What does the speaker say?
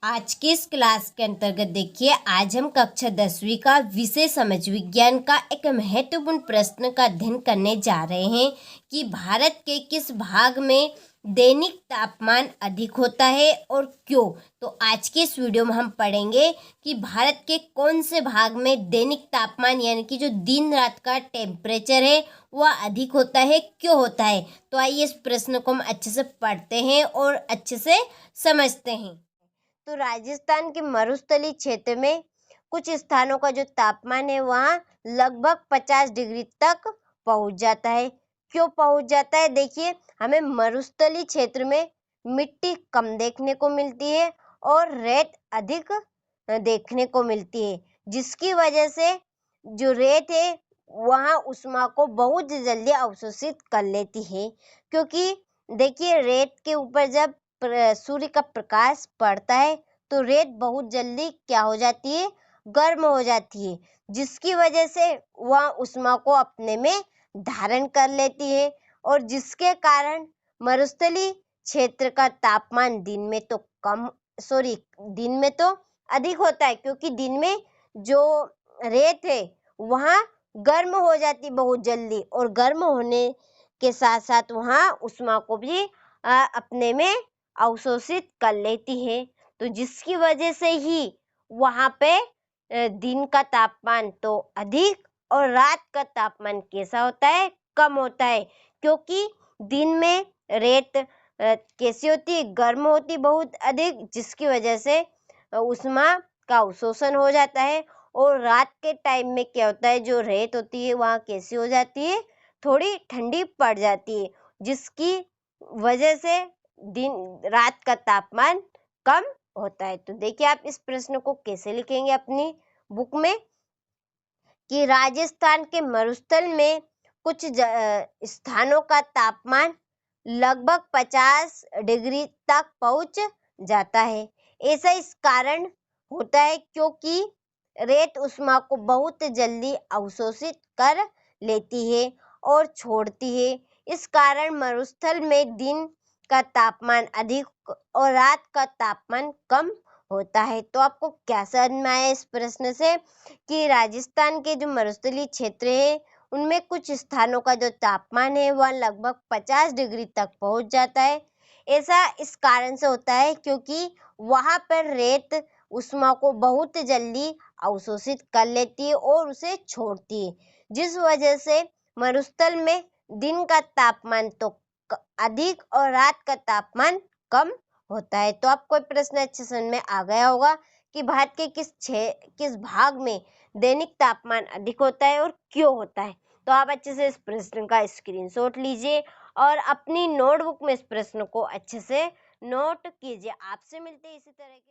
आज की इस क्लास के अंतर्गत देखिए, आज हम कक्षा 10वीं का विषय समाज विज्ञान का एक महत्वपूर्ण प्रश्न का अध्ययन करने जा रहे हैं कि भारत के किस भाग में दैनिक तापमान अधिक होता है और क्यों। तो आज के इस वीडियो में हम पढ़ेंगे कि भारत के कौन से भाग में दैनिक तापमान यानी कि जो दिन रात का टेम्परेचर है वह अधिक होता है, क्यों होता है। तो आइए इस प्रश्न को हम अच्छे से पढ़ते हैं और अच्छे से समझते हैं। तो राजस्थान के मरुस्थलीय क्षेत्र में कुछ स्थानों का जो तापमान है वहाँ लगभग 50 डिग्री तक पहुंच जाता है। क्यों पहुंच जाता है? देखिए, हमें मरुस्थलीय क्षेत्र में मिट्टी कम देखने को मिलती है और रेत अधिक देखने को मिलती है, जिसकी वजह से जो रेत है वहाँ ऊष्मा को बहुत जल्दी अवशोषित कर लेती है। क्योंकि देखिए, रेत के ऊपर जब सूर्य का प्रकाश पड़ता है तो रेत बहुत जल्दी क्या हो जाती है, गर्म हो जाती है, जिसकी वजह से वह ऊष्मा को अपने में धारण कर लेती है और जिसके कारण मरुस्थलीय क्षेत्र का तापमान दिन में तो अधिक होता है, क्योंकि दिन में जो रेत है वहाँ गर्म हो जाती बहुत जल्दी और गर्म होने के साथ साथ वहाँ ऊष्मा को भी अपने में अवशोषित कर लेती है। तो जिसकी वजह से ही वहाँ पे दिन का तापमान तो अधिक और रात का तापमान कैसा होता है, कम होता है। क्योंकि दिन में रेत कैसी होती है, गर्म होती बहुत अधिक, जिसकी वजह से ऊष्मा का अवशोषण हो जाता है। और रात के टाइम में क्या होता है, जो रेत होती है वहाँ कैसी हो जाती है, थोड़ी ठंडी पड़ जाती है, जिसकी वजह से दिन रात का तापमान कम होता है। तो देखिए, आप इस प्रश्न को कैसे लिखेंगे अपनी बुक में कि राजस्थान के मरुस्थल में कुछ स्थानों का तापमान लगभग 50 डिग्री तक पहुंच जाता है। ऐसा इस कारण होता है क्योंकि रेत ऊष्मा को बहुत जल्दी अवशोषित कर लेती है और छोड़ती है। इस कारण मरुस्थल में दिन का तापमान अधिक और रात का तापमान कम होता है। तो आपको क्या समझ में आया इस प्रश्न से कि राजस्थान के जो मरुस्थलीय क्षेत्र है उनमें कुछ स्थानों का जो तापमान है वह लगभग 50 डिग्री तक पहुंच जाता है। ऐसा इस कारण से होता है क्योंकि वहां पर रेत ऊष्मा को बहुत जल्दी अवशोषित कर लेती है और उसे छोड़ती है, जिस वजह से मरुस्थल में दिन का तापमान तो अधिक और रात का तापमान कम होता है। तो आपको प्रश्न अच्छे समझ में आ गया होगा कि भारत के किस भाग में दैनिक तापमान अधिक होता है और क्यों होता है। तो आप अच्छे से इस प्रश्न का स्क्रीनशॉट लीजिए और अपनी नोटबुक में इस प्रश्न को अच्छे से नोट कीजिए। आपसे मिलते हैं इसी तरह के